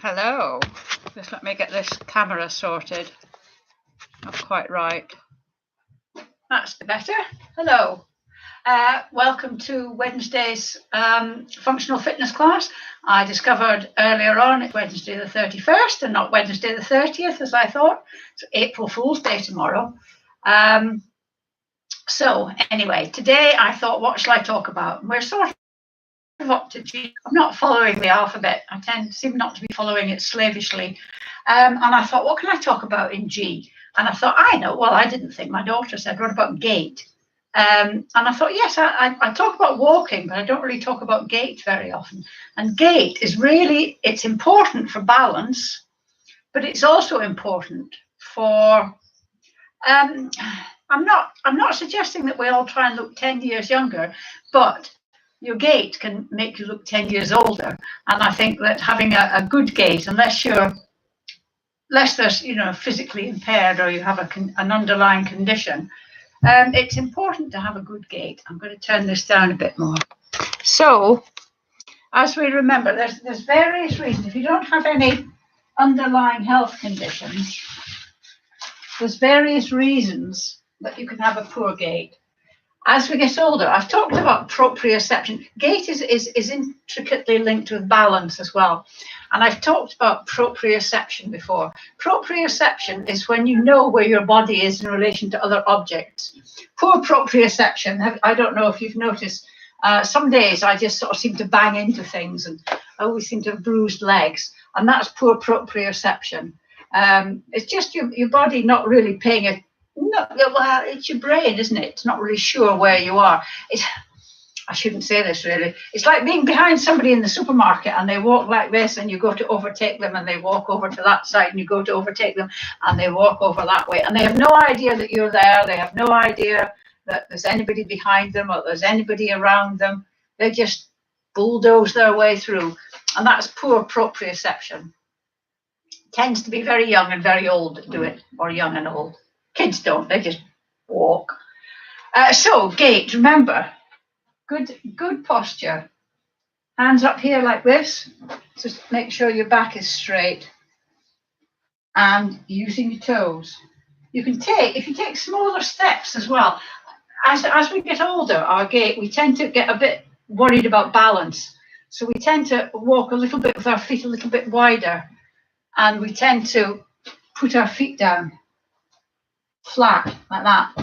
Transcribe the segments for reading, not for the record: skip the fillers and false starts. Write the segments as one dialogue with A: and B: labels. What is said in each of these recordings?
A: Hello. Just let me get this camera sorted. Not quite right. That's better. Hello. Welcome to Wednesday's functional fitness class. I discovered earlier on it's Wednesday the 31st and not Wednesday the 30th as I thought. It's April Fool's Day tomorrow. So anyway, today I thought, what shall I talk about? We're sort of up to G. I'm not following the alphabet. I seem not to be following it slavishly. And I thought, what can I talk about in G? And I thought, I know. Well, I didn't think. My daughter said, what about gait? And I thought, yes, I talk about walking, but I don't really talk about gait very often. And gait is really, it's important for balance, but it's also important for, I'm not suggesting that we all try and look 10 years younger, but your gait can make you look 10 years older. And I think that having a good gait, unless there's, physically impaired or you have an underlying condition, it's important to have a good gait. I'm going to turn this down a bit more. So, as we remember, there's various reasons. If you don't have any underlying health conditions, there's various reasons that you can have a poor gait. As we get older, I've talked about proprioception. Gait is intricately linked with balance as well. And I've talked about proprioception before. Proprioception is when you know where your body is in relation to other objects. Poor proprioception, I don't know if you've noticed, some days I just sort of seem to bang into things and I always seem to have bruised legs. And that's poor proprioception. It's just your body not really paying a No, well, it's your brain, isn't it? It's not really sure where you are. I shouldn't say this really. It's like being behind somebody in the supermarket and they walk like this and you go to overtake them and they walk over to that side and you go to overtake them and they walk over that way and they have no idea that you're there. They have no idea that there's anybody behind them or there's anybody around them. They just bulldoze their way through. And that's poor proprioception. Tends to be very young and very old that do it, or young and old. Kids don't, they just walk. So gait, remember, good posture. Hands up here like this. Just make sure your back is straight. And using your toes. You can if you take smaller steps as well. As we get older, our gait, we tend to get a bit worried about balance. So we tend to walk a little bit with our feet a little bit wider. And we tend to put our feet down flat like that.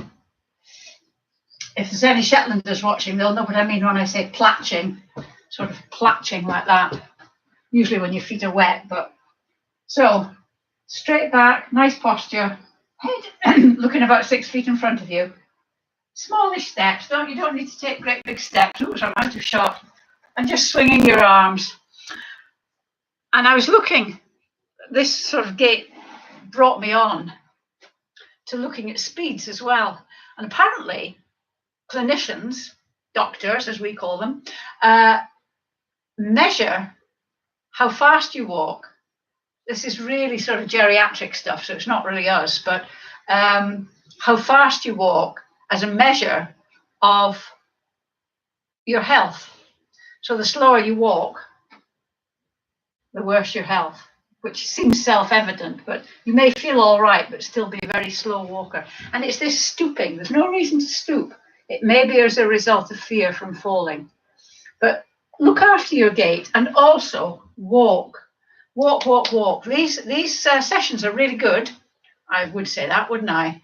A: If there's any Shetlanders watching, they'll know what I mean when I say platching, sort of platching like that, usually when your feet are wet. But so straight back, nice posture, head looking about 6 feet in front of you, smallish steps. You don't need to take great big steps. Oops, I'm out of shot. And just swinging your arms. And I was looking, this sort of gait brought me on to looking at speeds as well. And apparently clinicians, doctors as we call them, measure how fast you walk. This is really sort of geriatric stuff, so it's not really us, but how fast you walk as a measure of your health. So the slower you walk, the worse your health, which seems self-evident, but you may feel all right, but still be a very slow walker. And it's this stooping. There's no reason to stoop. It may be as a result of fear from falling. But look after your gait and also walk. Walk, walk, walk. These sessions are really good. I would say that, wouldn't I?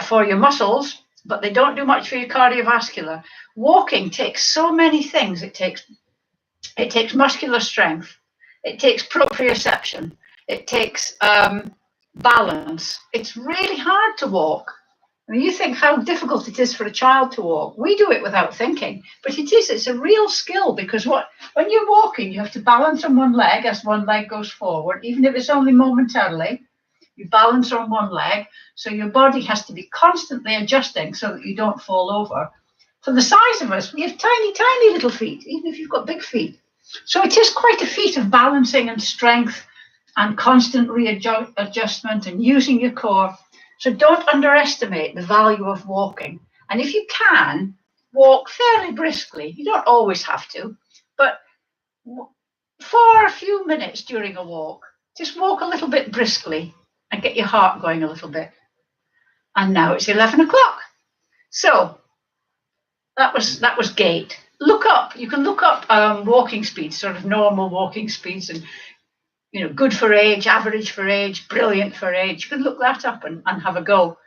A: For your muscles, but they don't do much for your cardiovascular. Walking takes so many things. It takes muscular strength. It takes proprioception. It takes balance. It's really hard to walk. I mean, you think how difficult it is for a child to walk. We do it without thinking, but it's a real skill because when you're walking, you have to balance on one leg as one leg goes forward, even if it's only momentarily. You balance on one leg, so your body has to be constantly adjusting so that you don't fall over. For the size of us, we have tiny, tiny little feet, even if you've got big feet. So it is quite a feat of balancing and strength and constant readjustment and using your core. So don't underestimate the value of walking. And if you can, walk fairly briskly. You don't always have to, but 4 or few minutes during a walk. Just walk a little bit briskly and get your heart going a little bit. And now it's 11 o'clock. So that was gait. Look up. You can look up walking speeds, sort of normal walking speeds, and good for age, average for age, brilliant for age. You can look that up and have a go.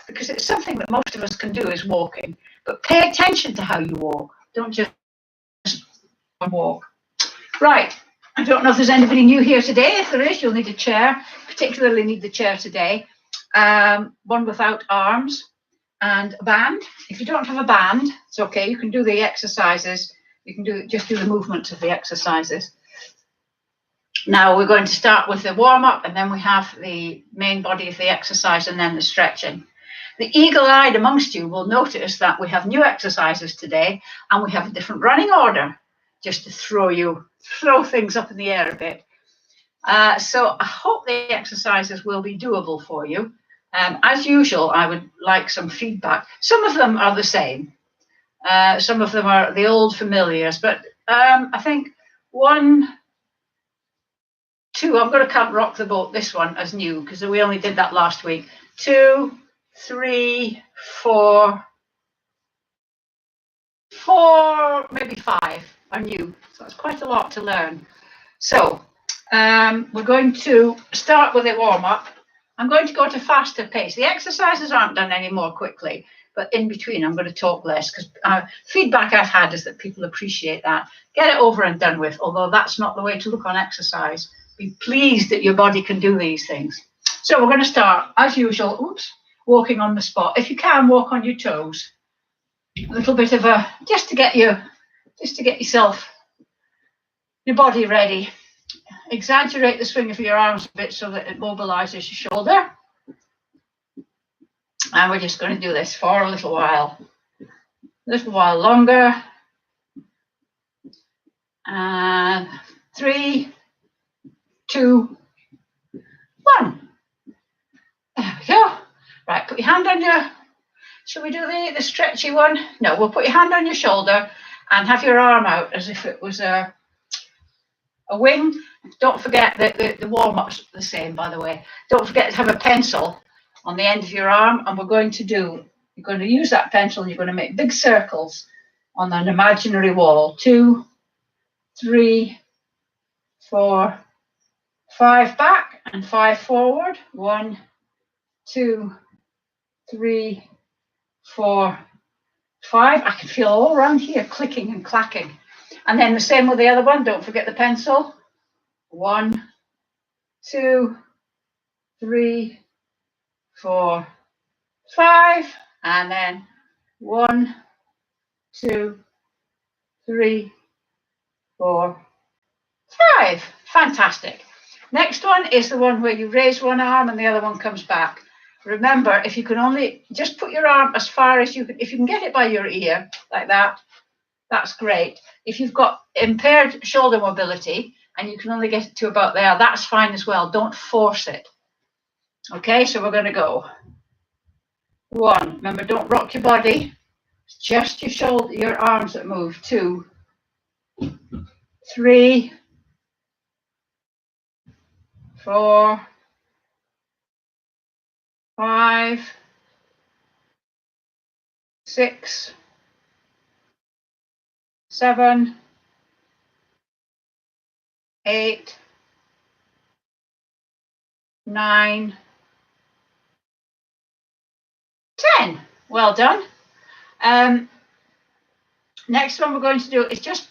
A: Because it's something that most of us can do is walking. But pay attention to how you walk. Don't just walk. Right. I don't know if there's anybody new here today. If there is, you'll need a chair. Particularly need the chair today. One without arms and a band. If you don't have a band, it's okay. You can do the exercises. You can just do the movements of the exercises. Now we're going to start with the warm-up, and then we have the main body of the exercise and then the stretching. The eagle-eyed amongst you will notice that we have new exercises today, and we have a different running order, just to throw things up in the air a bit. So I hope the exercises will be doable for you. As usual, I would like some feedback. Some of them are the same. Some of them are the old familiars, but I think 1, 2, I'm going to count rock the boat, this one as new, because we only did that last week. 2, 3, 4, maybe 5 are new. So it's quite a lot to learn. So we're going to start with a warm-up. I'm going to go at a faster pace. The exercises aren't done any more quickly, but in between I'm going to talk less, because feedback I've had is that people appreciate that. Get it over and done with, although that's not the way to look on exercise. Be pleased that your body can do these things. So we're going to start, as usual, walking on the spot. If you can, walk on your toes. A little bit of just to get yourself, your body ready. Exaggerate the swing of your arms a bit so that it mobilizes your shoulder. And we're just going to do this for a little while longer. And 3, 2, 1. There we go. Right, put your hand on your, shall we do the stretchy one? No, we'll put your hand on your shoulder and have your arm out as if it was a wing. Don't forget that the warm-up's the same, by the way. Don't forget to have a pencil on the end of your arm, and you're going to use that pencil and you're going to make big circles on an imaginary wall. 2, 3, 4, 5 back and 5 forward. 1, 2, 3, 4, 5. I can feel all around here clicking and clacking. And then the same with the other one. Don't forget the pencil. 1, 2, 3, 4, 5. And then 1, 2, 3, 4, 5. Fantastic. Next one is the one where you raise one arm and the other one comes back. Remember, if you can only just put your arm as far as you can, if you can get it by your ear like that, that's great. If you've got impaired shoulder mobility and you can only get it to about there, that's fine as well. Don't force it. Okay, so we're going to go. 1. Remember, don't rock your body. It's just your shoulder, your arms that move. 2, 3, 4, 5, 6, 7, 8, 9, 10. Well done. Next one we're going to do is just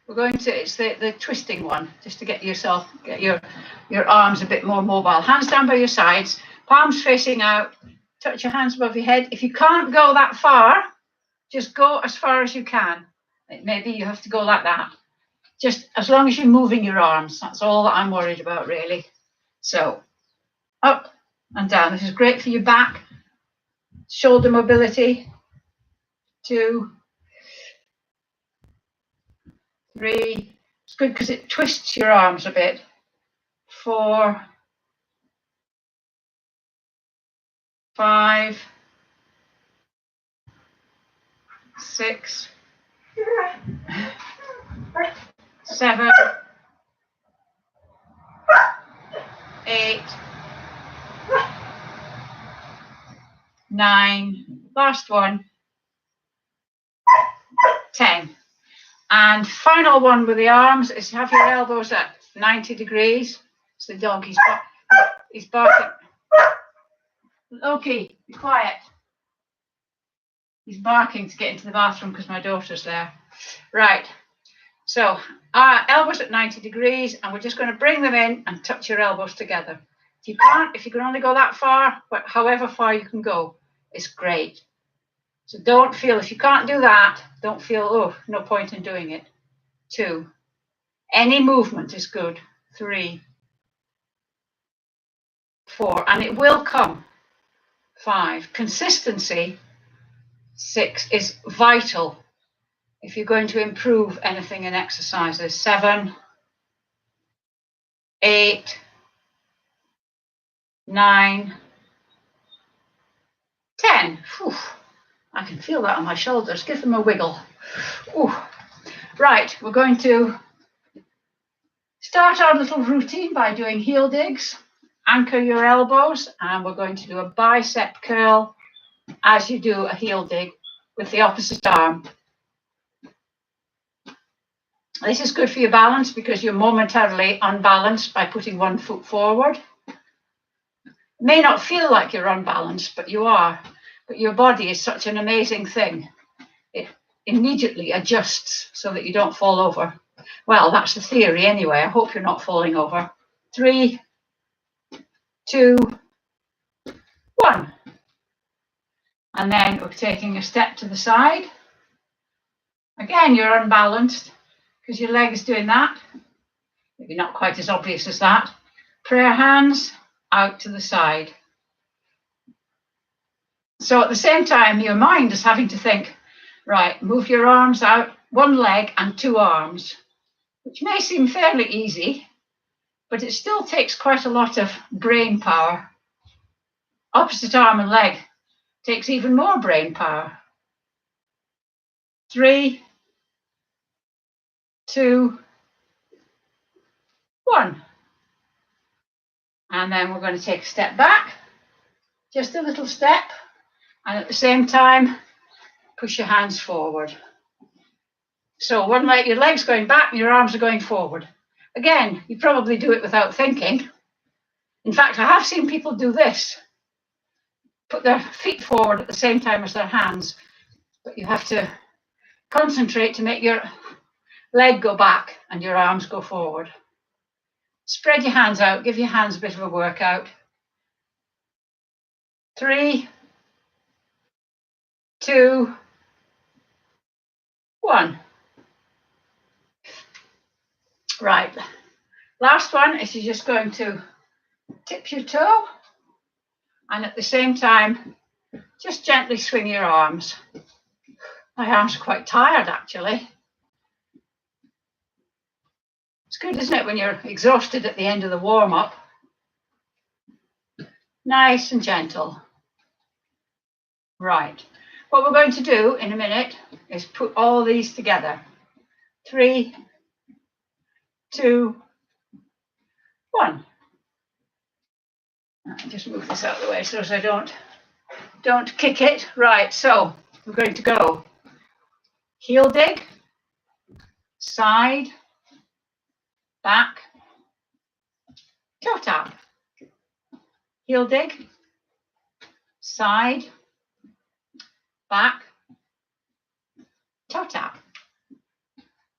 A: it's the twisting one, just to get your arms a bit more mobile. Hands down by your sides, palms facing out, touch your hands above your head. If you can't go that far, just go as far as you can. Maybe you have to go like that. Just as long as you're moving your arms, that's all that I'm worried about, really. So, up and down. This is great for your back, shoulder mobility. 2, 3. It's good because it twists your arms a bit. 4, 5, 6, 7, 9, last one, 10. And final one with the arms is have your elbows at 90 degrees. So the dog, he's barking. Loki, be quiet. He's barking to get into the bathroom because my daughter's there. Right. So our elbows at 90 degrees, and we're just going to bring them in and touch your elbows together. If you can only go that far, but however far you can go, it's great. So don't feel, if you can't do that, don't feel, oh, no point in doing it. 2. Any movement is good. 3, 4, and it will come. 5. Consistency, 6, is vital if you're going to improve anything in exercises. 7, 8, 9, 10. Whew. I can feel that on my shoulders. Give them a wiggle. Ooh. Right, we're going to start our little routine by doing heel digs. Anchor your elbows, and we're going to do a bicep curl as you do a heel dig with the opposite arm. This is good for your balance because you're momentarily unbalanced by putting one foot forward. It may not feel like you're unbalanced, but you are. But your body is such an amazing thing. It immediately adjusts so that you don't fall over. Well, that's the theory anyway. I hope you're not falling over. 3, 2, 1. And then we're taking a step to the side. Again, you're unbalanced because your leg is doing that. Maybe not quite as obvious as that. Prayer hands out to the side. So at the same time, your mind is having to think, right, move your arms out, one leg and 2 arms, which may seem fairly easy, but it still takes quite a lot of brain power. Opposite arm and leg takes even more brain power. 3, 2, 1. And then we're going to take a step back, just a little step, and at the same time, push your hands forward. So one leg, your leg's going back and your arms are going forward. Again, you probably do it without thinking. In fact, I have seen people do this. Put their feet forward at the same time as their hands, but you have to concentrate to make your leg go back and your arms go forward. Spread your hands out, give your hands a bit of a workout. 3, 2, 1. Right, last one is you're just going to tip your toe and at the same time, just gently swing your arms. My arms are quite tired actually. It's good, isn't it, when you're exhausted at the end of the warm-up? Nice and gentle. Right, what we're going to do in a minute is put all these together. 3, 2, 1. I'll just move this out of the way so as I don't kick it. Right, so we're going to go heel dig, side, back, toe tap. Heel dig, side, back, toe tap.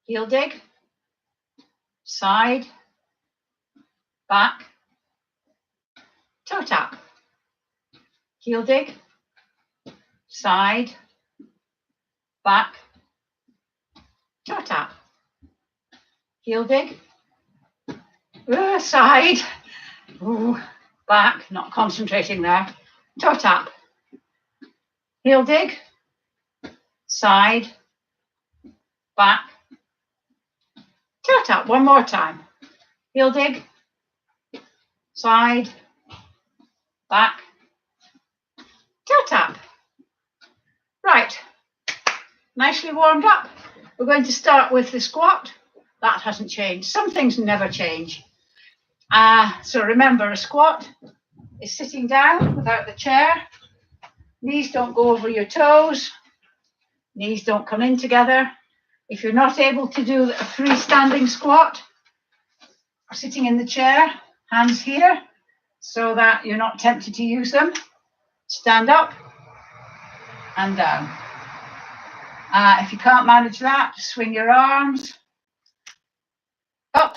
A: Heel dig, side, back, toe tap. Heel dig, side, back, toe tap. Heel dig, side, back, not concentrating there, toe tap. Heel dig, side, back, toe tap. One more time. Heel dig, side, back, toe tap. Right, nicely warmed up. We're going to start with the squat. That hasn't changed. Some things never change. So remember, a squat is sitting down without the chair. Knees don't go over your toes. Knees don't come in together. If you're not able to do a freestanding squat, sitting in the chair, hands here, so that you're not tempted to use them. Stand up and down. If you can't manage that, swing your arms up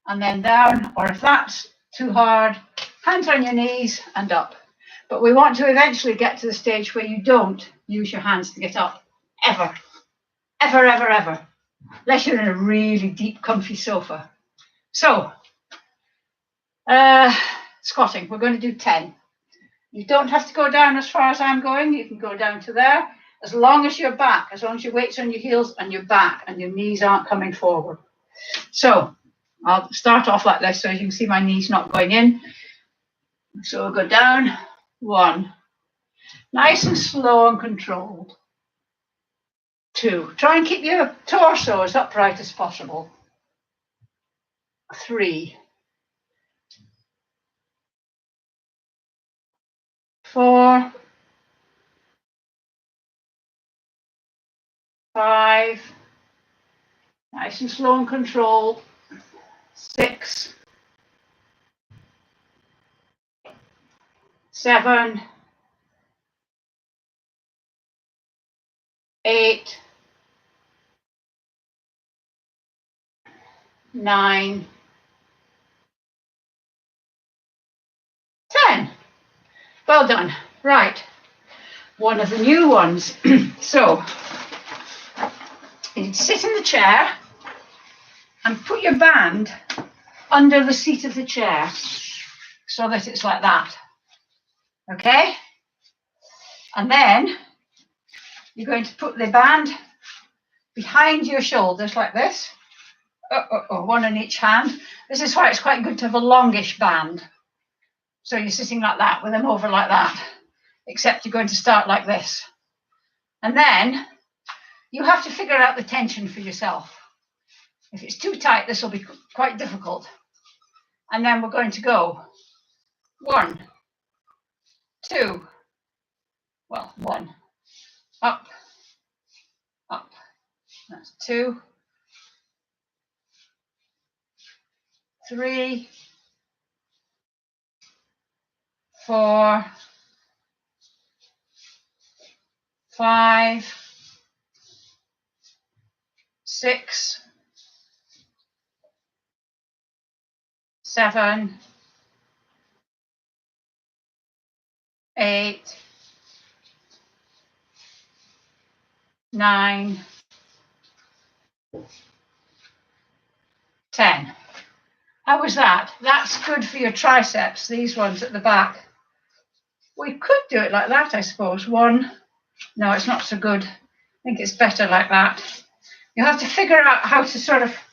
A: and then down, or if that's too hard, hands on your knees and up. But we want to eventually get to the stage where you don't use your hands to get up, ever, ever, ever, ever, unless you're in a really deep, comfy sofa. So, squatting, we're going to do 10. You don't have to go down as far as I'm going. You can go down to there, as long as your weight's on your heels and your back and your knees aren't coming forward. So, I'll start off like this so you can see my knees not going in. So we'll go down, 1. Nice and slow and controlled. 2. Try and keep your torso as upright as possible. 3. 4. 5. Nice and slow and controlled. 6. 7. 8. 9. 10. Well done. Right. One of the new ones. So, you sit in the chair and put your band under the seat of the chair so that it's like that. Okay? And then you're going to put the band behind your shoulders like this. One on each hand. This is why it's quite good to have a longish band. So you're sitting like that with them over like that, except you're going to start like this. And then you have to figure out the tension for yourself. If it's too tight, this will be quite difficult. And then we're going to go 1, 2, 1, up, up. That's 2, 3, 4, 5, 6, 7, 8, 9, 10. How was that? That's good for your triceps, these ones at the back. We could do it like that, I suppose. 1. No, it's not so good. I think it's better like that. You have to figure out how to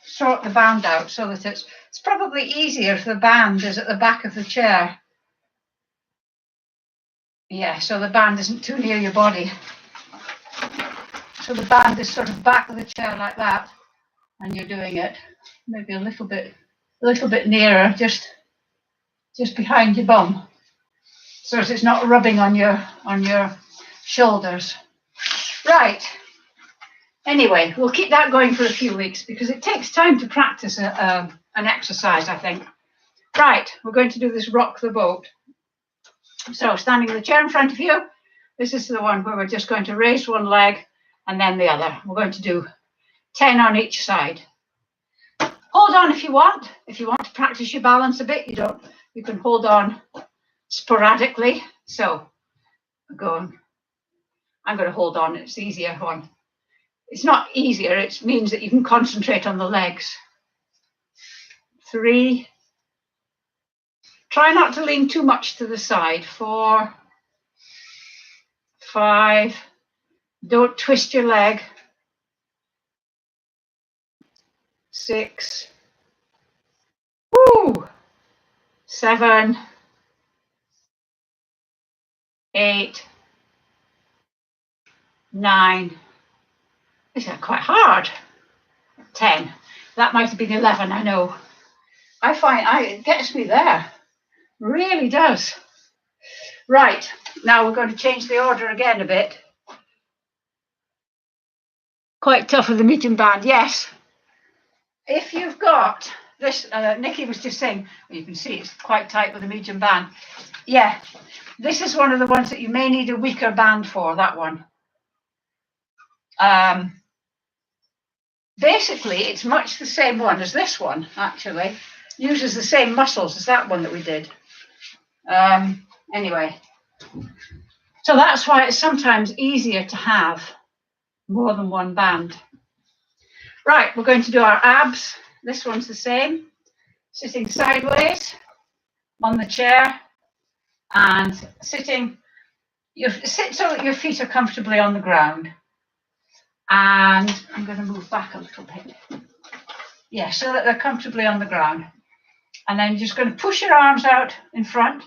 A: sort the band out so that it's probably easier if the band is at the back of the chair. Yeah, so the band isn't too near your body. So the band is sort of back of the chair like that, and you're doing it maybe a little bit nearer, just behind your bum, so that it's not rubbing on your shoulders. Right. Anyway, we'll keep that going for a few weeks because it takes time to practice an exercise, I think. Right, we're going to do this rock the boat. So standing in the chair in front of you, this is the one where we're just going to raise one leg and then the other. We're going to do 10 on each side. Hold on if you want. If you want to practice your balance a bit, you can hold on sporadically. So I'm going to hold on. It's the easier one. It's not easier. It means that you can concentrate on the legs. 3. Try not to lean too much to the side. 4. 5. Don't twist your leg. 6. 7. 8. 9. These are quite hard. 10. That might have been 11, I know. I find it gets me there. Really does. Right. Now we're going to change the order again a bit. Quite tough with the medium band, yes. If you've got this, Nikki was just saying, well, you can see it's quite tight with the medium band. Yeah, this is one of the ones that you may need a weaker band for, that one. Basically, it's much the same one as this one, actually. Uses the same muscles as that one that we did. Anyway, so that's why it's sometimes easier to have more than one band. Right, we're going to do our abs. This one's the same. Sitting sideways on the chair and sitting, sit so that your feet are comfortably on the ground. And I'm going to move back a little bit. Yeah, so that they're comfortably on the ground. And then you're just going to push your arms out in front.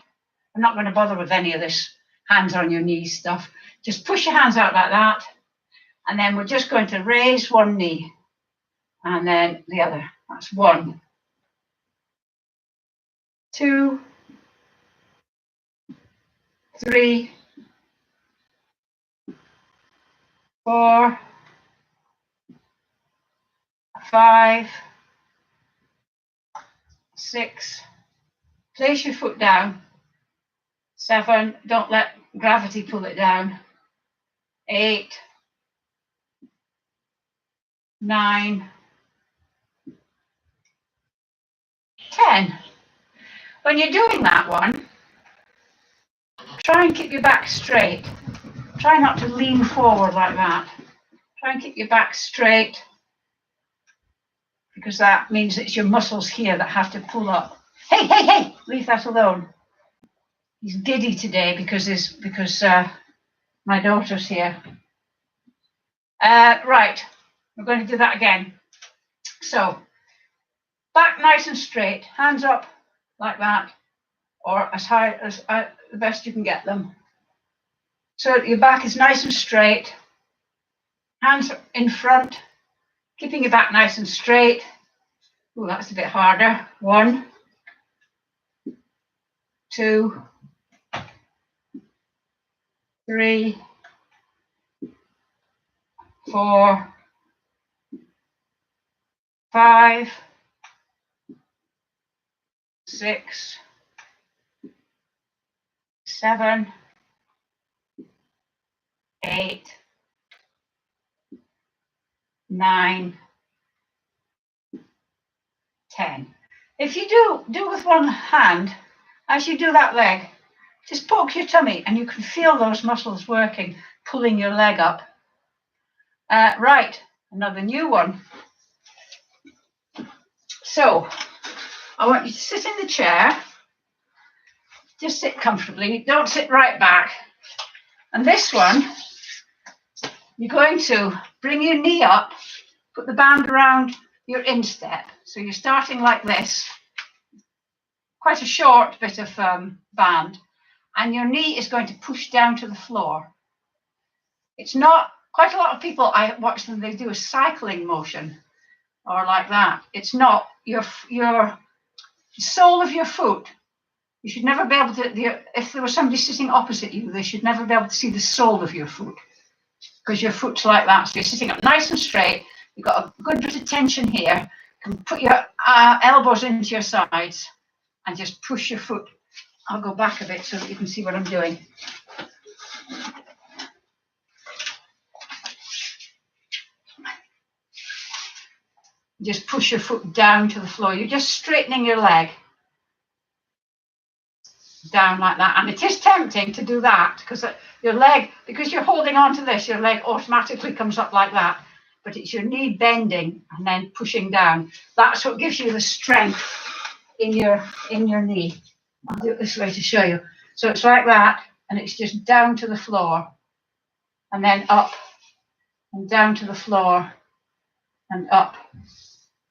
A: I'm not going to bother with any of this hands on your knees stuff. Just push your hands out like that. And then we're just going to raise one knee and then the other. That's 1, 2, 3, 4, 5, 6. Place your foot down. 7. Don't let gravity pull it down. 8, 9, 10. When you're doing that one, try and keep your back straight. Try not to lean forward like that. Try and keep your back straight, because that means it's your muscles here that have to pull up. Hey, hey, hey, leave that alone. He's giddy today because my daughter's here. Right, we're going to do that again. So, back nice and straight, hands up like that, or as high as the best you can get them. So that your back is nice and straight, hands in front, keeping your back nice and straight. Oh, that's a bit harder. 1, 2, 3, 4, 5, 6, 7, 8, 9, 10. If you do with one hand, as you do that leg, just poke your tummy and you can feel those muscles working, pulling your leg up. Right, another new one. So, I want you to sit in the chair. Just sit comfortably, don't sit right back. And this one, you're going to bring your knee up, put the band around your instep. So you're starting like this, quite a short bit of band, and your knee is going to push down to the floor. It's not, quite a lot of people, I watch them, they do a cycling motion or like that. It's not your sole of your foot. You should never be able to, if there was somebody sitting opposite you, they should never be able to see the sole of your foot, because your foot's like that. So you're sitting up nice and straight. You've got a good bit of tension here. You can put your elbows into your sides and just push your foot. I'll go back a bit so that you can see what I'm doing. Just push your foot down to the floor. You're just straightening your leg down like that. And it is tempting to do that because your leg, because you're holding on to this, your leg automatically comes up like that. But it's your knee bending and then pushing down. That's what gives you the strength in your knee. I'll do it this way to show you. So it's like that, and it's just down to the floor, and then up, and down to the floor, and up,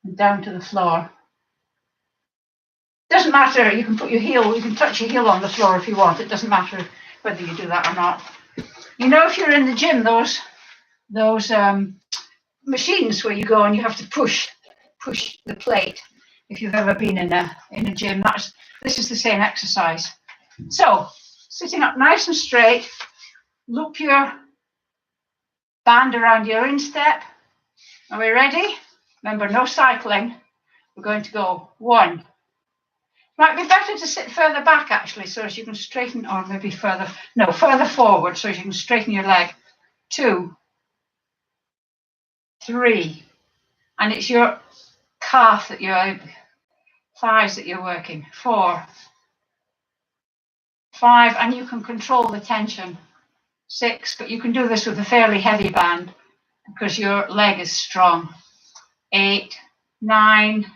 A: and down to the floor. Doesn't matter, you can put your heel, you can touch your heel on the floor if you want. It doesn't matter whether you do that or not. You know, if you're in the gym, those machines where you go and you have to push the plate. If you've ever been in a gym, this is the same exercise. So Sitting up nice and straight, loop your band around your instep. Are we ready? Remember, no cycling. We're going to go 1. Might be better to sit further back actually, so as you can straighten, or maybe further forward, so as you can straighten your leg. 2, 3, and it's your calf that you're, thighs that you're working. 4, 5, and you can control the tension. 6, but you can do this with a fairly heavy band because your leg is strong. 8, 9,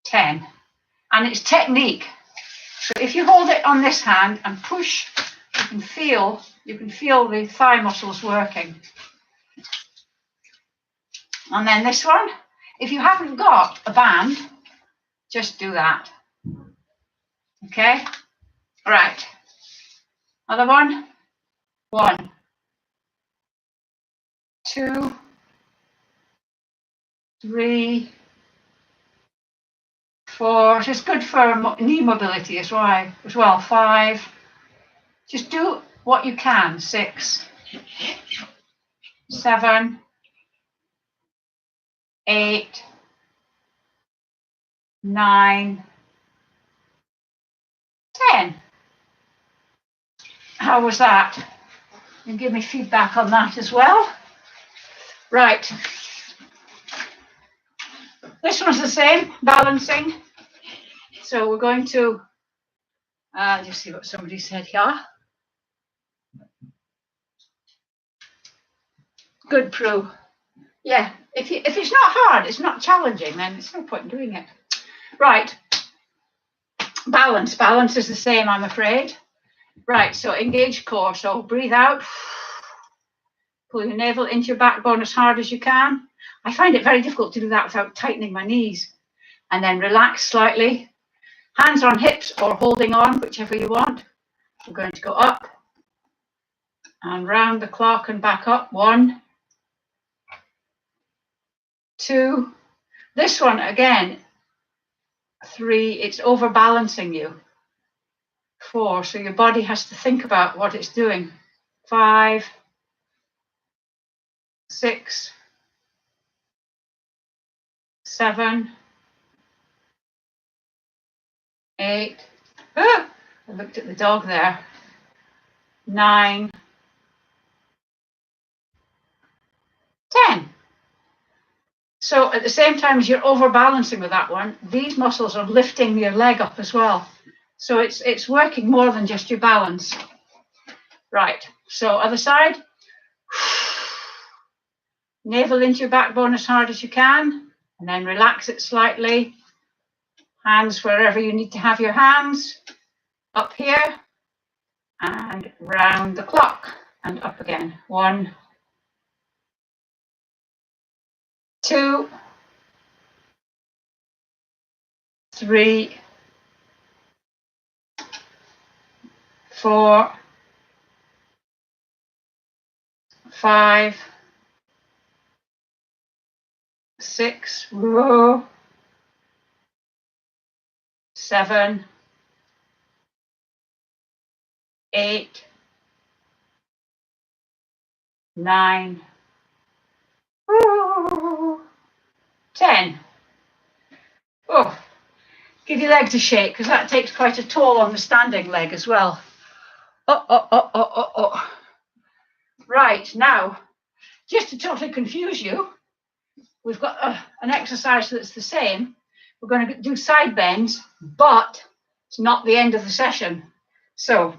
A: 10. And it's technique. So if you hold it on this hand and push, you can feel the thigh muscles working. And then this one, if you haven't got a band, just do that. Okay? Right. Other one. 1, 2, 3, 4. It's good for knee mobility as well. 5. Just do what you can. 6, 7, 8, 9, 10. How was that? And give me feedback on that as well. Right. This one's the same, balancing. So we're going to just see what somebody said here. Good, Prue. Yeah, if it's not hard, it's not challenging, then it's no point in doing it. Right. Balance is the same, I'm afraid. Right, so engage core. So breathe out. Pull your navel into your backbone as hard as you can. I find it very difficult to do that without tightening my knees. And then relax slightly. Hands on hips or holding on, whichever you want. We're going to go up and round the clock and back up. 1, 2. This one again. 3. It's overbalancing you. 4. So your body has to think about what it's doing. 5, 6, 7, 8. I looked at the dog there. 9, 10. So at the same time as you're overbalancing with that one, these muscles are lifting your leg up as well. So it's working more than just your balance. Right, so other side. Navel into your backbone as hard as you can, and then relax it slightly. Hands wherever you need to have your hands. Up here, and round the clock, and up again. 1, 2, 3, 4, 5, 6, 7, 8, 9, 10. Oh, give your legs a shake because that takes quite a toll on the standing leg as well. Oh. Right, now, just to totally confuse you, we've got an exercise that's the same. We're going to do side bends, but it's not the end of the session. So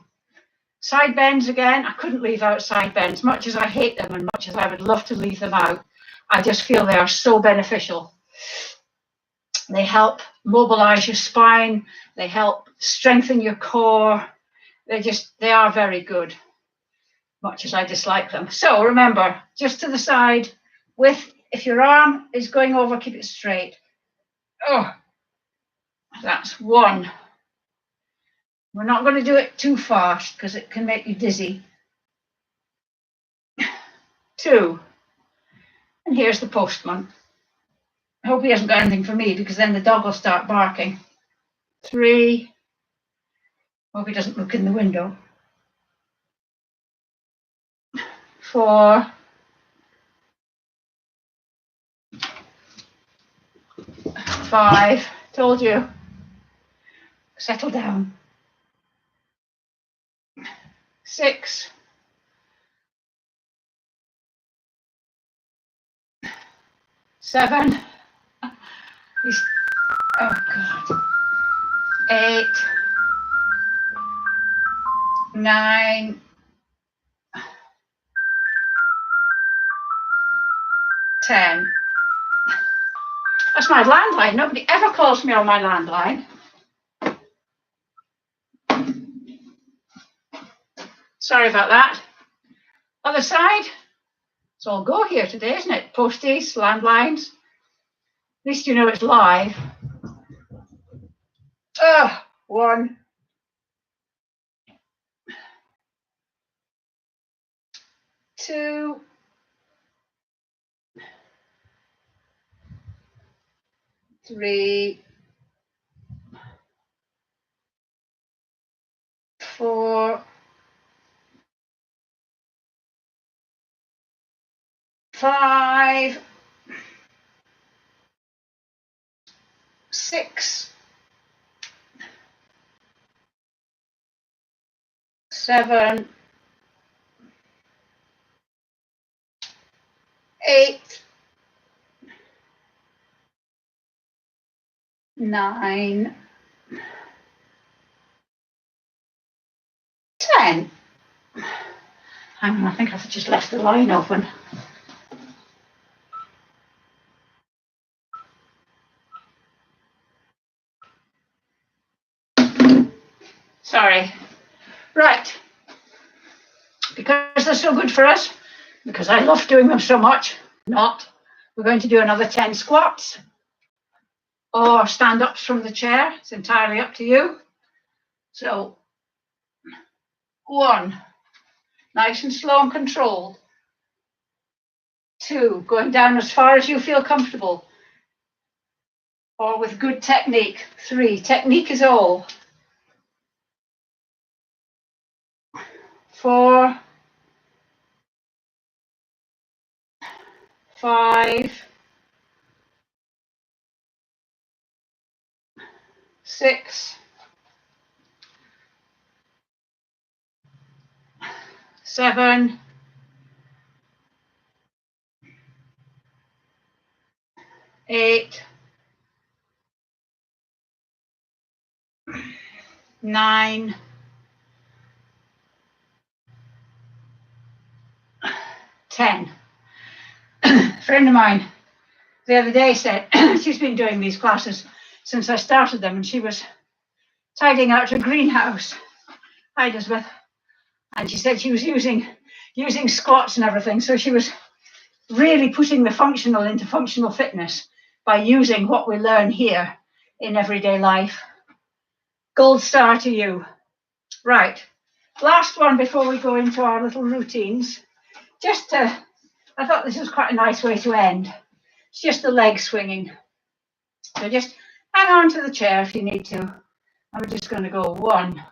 A: side bends again. I couldn't leave out side bends, much as I hate them and much as I would love to leave them out. I just feel they are so beneficial. They help mobilize your spine. They help strengthen your core. They are very good, much as I dislike them. So remember, just to the side if your arm is going over, keep it straight. Oh, that's 1. We're not going to do it too fast because it can make you dizzy. 2. And here's the postman. I hope he hasn't got anything for me because then the dog will start barking. 3. Hope he doesn't look in the window. 4, 5, told you. Settle down. 6, 7, oh God, 8, 9, 10. That's my landline. Nobody ever calls me on my landline. Sorry about that. Other side. It's all go here today, isn't it? Posties, landlines. At least you know it's live. 1, 2, 3, 4, 5, 6, 7, 8, 9, 10. Hang on, I think I've just left the line open. Sorry. Right. Because they're so good for us, because I love doing them so much, we're going to do another 10 squats or stand-ups from the chair. It's entirely up to you. So 1, nice and slow and controlled. 2, going down as far as you feel comfortable or with good technique. 3, technique is all. 4, 5, 6, 7, 8, 9, 10. A friend of mine the other day said she's been doing these classes since I started them, and she was tidying out her greenhouse. Hi, Elizabeth. And she said she was using squats and everything, so she was really putting the functional into functional fitness by using what we learn here in everyday life. Gold star to you. Right, last one before we go into our little routines. I thought this was quite a nice way to end. It's just the leg swinging. So just hang on to the chair if you need to. And we're just going to go 1,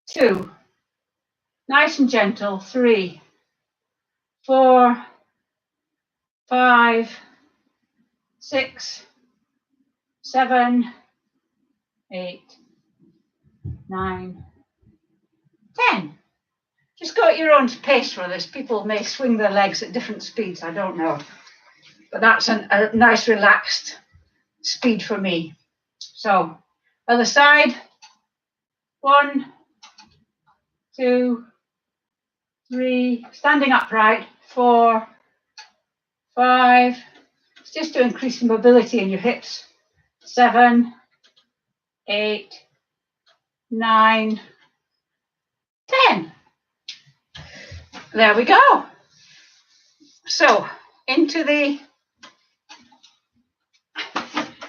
A: 2, nice and gentle, 3, 4, 5, 6, 7, 8, 9, 10. Just go at your own pace for this. People may swing their legs at different speeds, I don't know. But that's a nice relaxed speed for me. So, other side. 1, 2, 3, standing upright. 4, 5. It's just to increase the mobility in your hips. 7, 8, 9, 10. There we go. So, into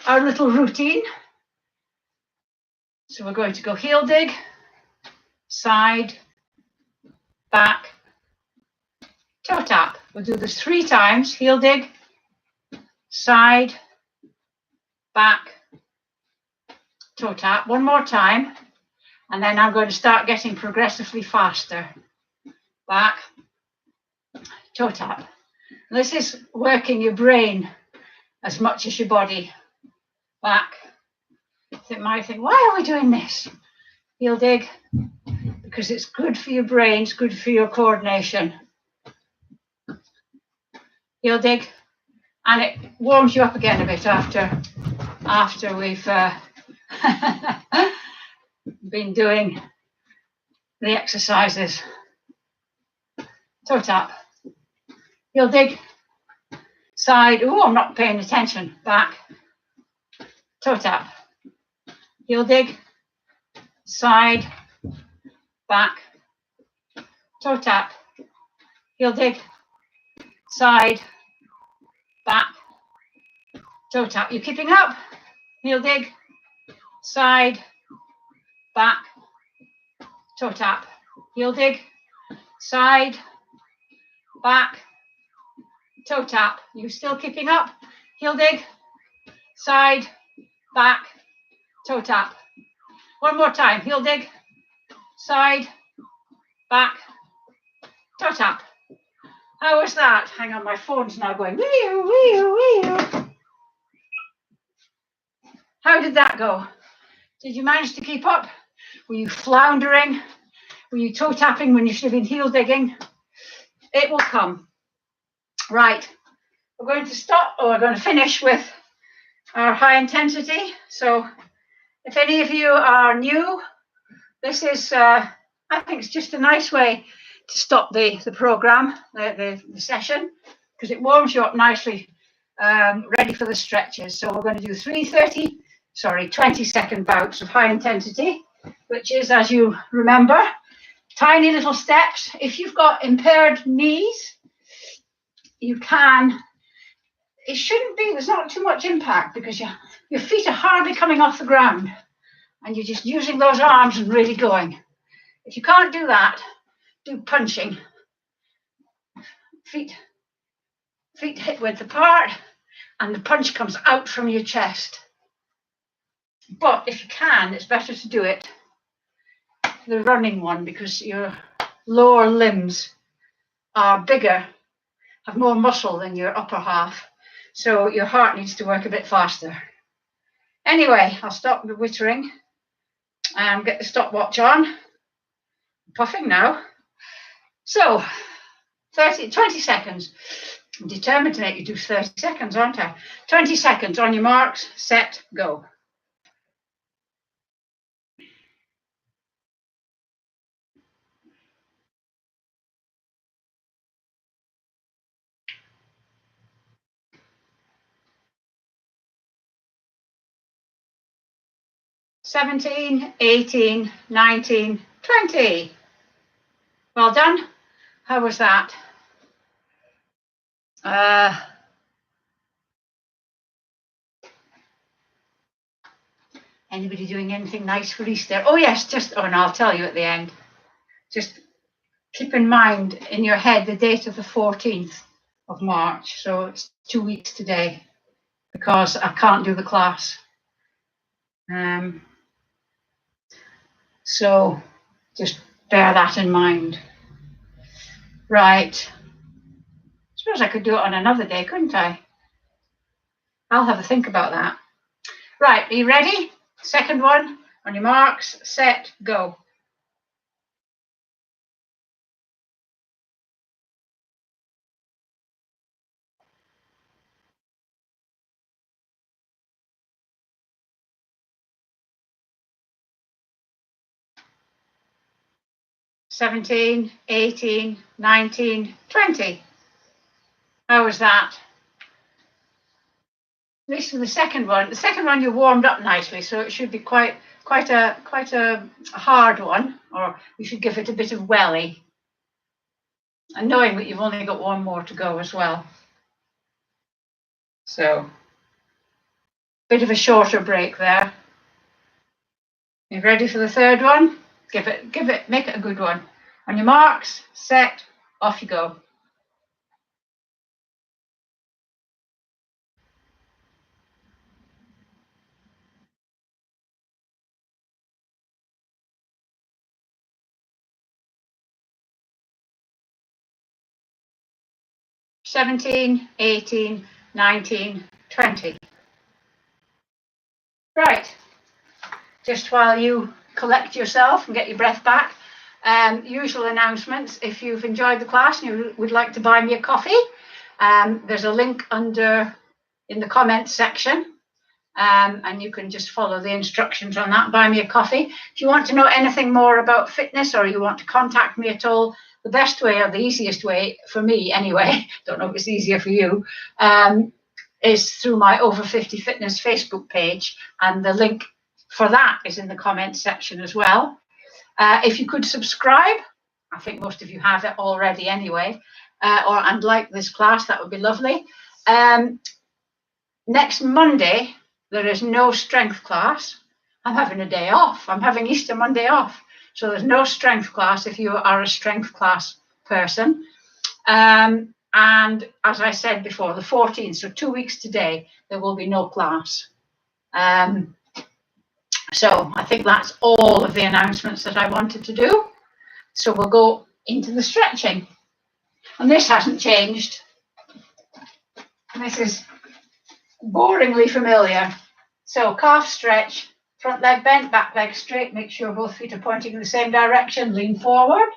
A: our little routine. So we're going to go heel dig, side, back, toe tap. We'll do this 3 times. Heel dig, side, back, toe tap. One more time. And then I'm going to start getting progressively faster. Back, toe tap. This is working your brain as much as your body. Back. You might think, why are we doing this? Heel dig, because it's good for your brain, it's good for your coordination. Heel dig, and it warms you up again a bit after we've been doing the exercises. Toe tap, heel dig, side. Oh, I'm not paying attention. Back, toe tap, heel dig, side, back, toe tap, heel dig, side, back, toe tap. You keeping up? Heel dig, side, back, toe tap, heel dig, side, back, toe tap. You still keeping up? Heel dig, side, back, toe tap. One more time. Heel dig, side, back, toe tap. How was that? Hang on, my phone's now going. Wee-oo, wee-oo, wee-oo. How did that go? Did you manage to keep up? Were you floundering? Were you toe tapping when you should have been heel digging? It will come. Right. We're going to stop, or we're going to finish with our high intensity. So if any of you are new, this is, I think it's just a nice way to stop the program, the session, because it warms you up nicely, ready for the stretches. So we're going to do 20-second bouts of high intensity, which is, as you remember, tiny little steps. If you've got impaired knees, you can, it shouldn't be, there's not too much impact because your feet are hardly coming off the ground and you're just using those arms and really going. If you can't do that, do punching. Feet hip width apart and the punch comes out from your chest. But if you can, it's better to do it the running one because your lower limbs are bigger, have more muscle than your upper half. So your heart needs to work a bit faster. Anyway, I'll stop the wittering and get the stopwatch on. I'm puffing now. So 20 seconds. I'm determined to make you do 30 seconds, aren't I? 20 seconds on your marks, set, go. "17, 18, 19, 20. Well done. How was that? Anybody doing anything nice for Easter? Oh yes, and I'll tell you at the end. Just keep in mind in your head the date of the 14th of March. So it's 2 weeks today because I can't do the class. So just bear that in mind. Right. I suppose I could do it on another day, couldn't I? I'll have a think about that. Right, are you ready? Second one, on your marks, set, go. "17, 18, 19, 20. How was that? At least for the second one. The second one you warmed up nicely, so it should be quite a hard one, or you should give it a bit of welly. And knowing that you've only got one more to go as well. So, bit of a shorter break there. You ready for the third one? Make it a good one. On your marks, set, off you go. 17, 18, 19, 20. Right, just while you collect yourself and get your breath back, usual announcements. If you've enjoyed the class and you would like to buy me a coffee, there's a link in the comments section. And you can just follow the instructions on that, buy me a coffee. If you want to know anything more about fitness or you want to contact me at all, the best way, or the easiest way for me anyway, don't know if it's easier for you, is through my Over 50 Fitness Facebook page, and the link for that is in the comments section as well. If you could subscribe, I think most of you have it already anyway, and like this class, that would be lovely. Next Monday, there is no strength class. I'm having a day off. I'm having Easter Monday off. So there's no strength class if you are a strength class person. And as I said before, the 14th, so 2 weeks today, there will be no class. So I think that's all of the announcements that I wanted to do. So we'll go into the stretching. And this hasn't changed. This is boringly familiar. So calf stretch, front leg bent, back leg straight. Make sure both feet are pointing in the same direction. Lean forward.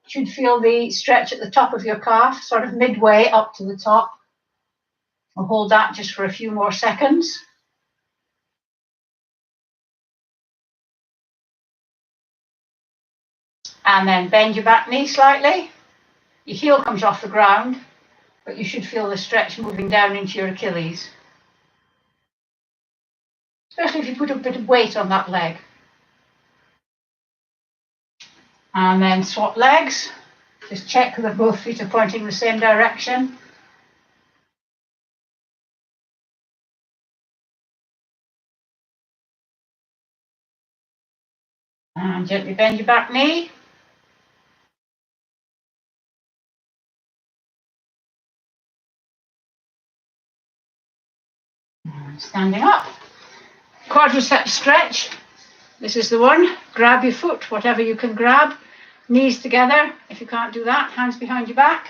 A: You should feel the stretch at the top of your calf, sort of midway up to the top. We'll hold that just for a few more seconds. And then bend your back knee slightly. Your heel comes off the ground, but you should feel the stretch moving down into your Achilles. Especially if you put a bit of weight on that leg. And then swap legs. Just check that both feet are pointing the same direction. And gently bend your back knee. And standing up. Quadriceps stretch. This is the one. Grab your foot, whatever you can grab. Knees together. If you can't do that, hands behind your back.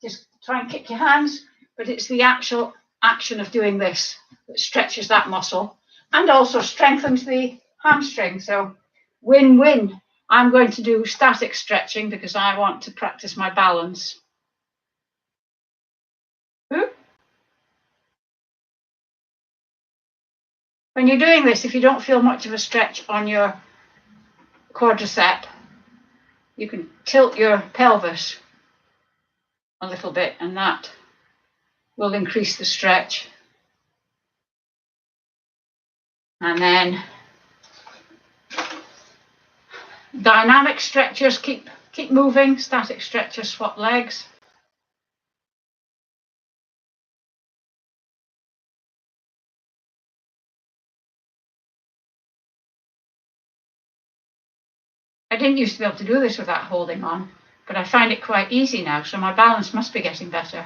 A: Just try and kick your hands. But it's the actual action of doing this that stretches that muscle and also strengthens the hamstring. So win-win. I'm going to do static stretching because I want to practice my balance. When you're doing this, if you don't feel much of a stretch on your quadricep, you can tilt your pelvis a little bit and that will increase the stretch. And then dynamic stretchers, keep moving. Static stretchers, swap legs. I didn't used to be able to do this without holding on, but I find it quite easy now, so my balance must be getting better.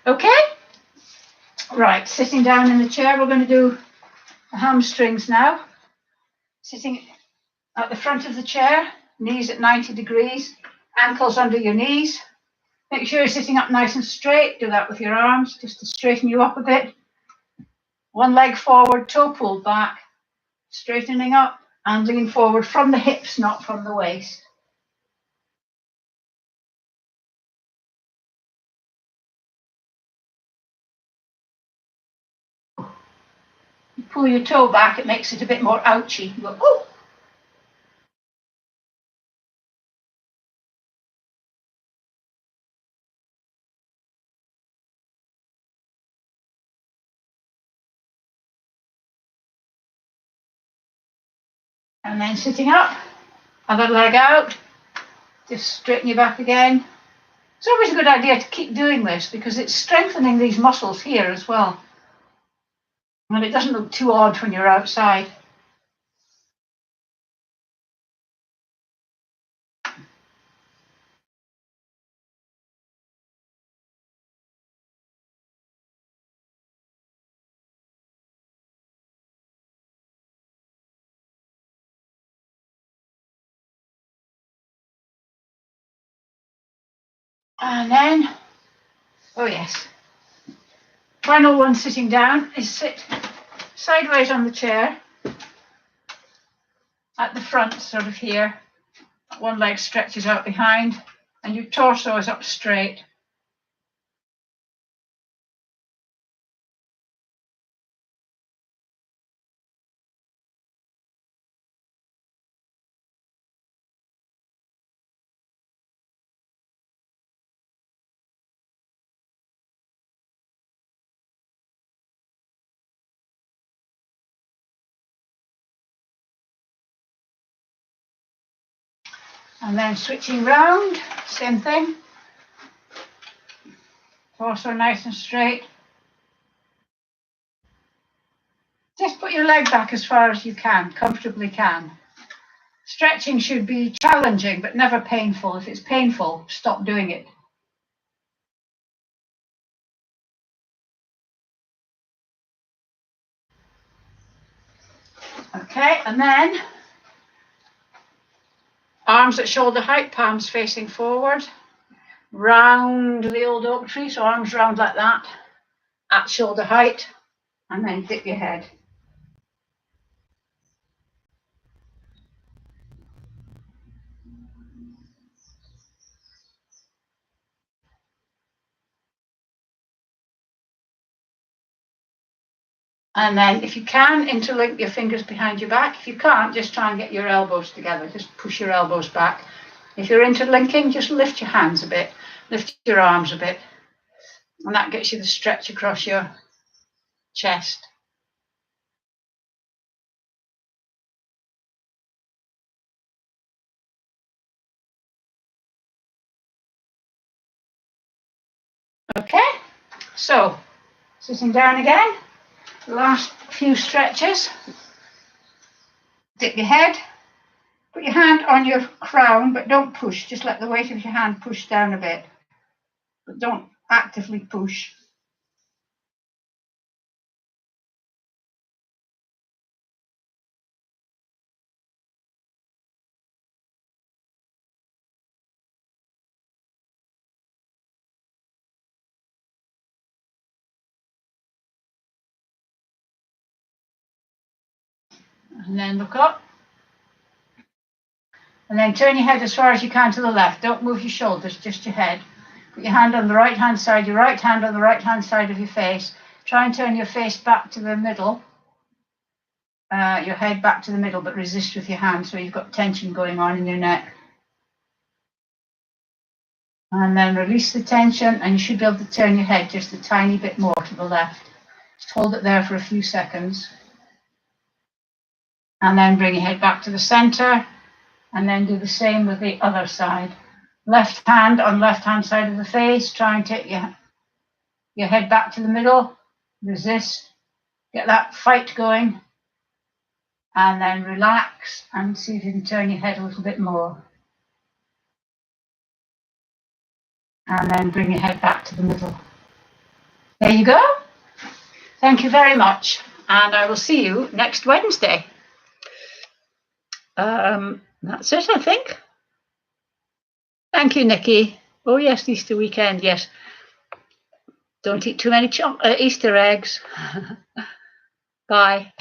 A: Okay, right, sitting down in the chair, we're going to do the hamstrings now. Sitting at the front of the chair, knees at 90 degrees, ankles under your knees. Make sure you're sitting up nice and straight. Do that with your arms, just to straighten you up a bit. One leg forward, toe pulled back, straightening up and lean forward from the hips, not from the waist. You pull your toe back, it makes it a bit more ouchy. You go, oh! And then sitting up, other leg out, just straighten your back again. It's always a good idea to keep doing this because it's strengthening these muscles here as well. And it doesn't look too odd when you're outside. And then, oh yes, final one sitting down is sit sideways on the chair at the front, sort of here. One leg stretches out behind and your torso is up straight. And then switching round, same thing. Torso nice and straight. Just put your leg back as far as you can, comfortably can. Stretching should be challenging, but never painful. If it's painful, stop doing it. Okay, and then arms at shoulder height, palms facing forward. Round the old oak tree, so arms round like that, at shoulder height, and then dip your head. And then if you can, interlink your fingers behind your back. If you can't, just try and get your elbows together. Just push your elbows back. If you're interlinking, just lift your hands a bit, lift your arms a bit. And that gets you the stretch across your chest. Okay, so sitting down again. Last few stretches. Dip your head. Put your hand on your crown, but don't push. Just let the weight of your hand push down a bit. But don't actively push. And then look up. And then turn your head as far as you can to the left. Don't move your shoulders, just your head. Put your hand on the right hand side, your right hand on the right hand side of your face. Try and turn your face back to the middle. Your head back to the middle, but resist with your hand so you've got tension going on in your neck. And then release the tension and you should be able to turn your head just a tiny bit more to the left. Just hold it there for a few seconds. And then bring your head back to the center. And then do the same with the other side. Left hand on left hand side of the face. Try and take your head back to the middle. Resist. Get that fight going. And then relax and see if you can turn your head a little bit more. And then bring your head back to the middle. There you go. Thank you very much. And I will see you next Wednesday. That's it, I think. Thank you, Nikki. Oh, yes, Easter weekend, yes. Don't eat too many Easter eggs. Bye.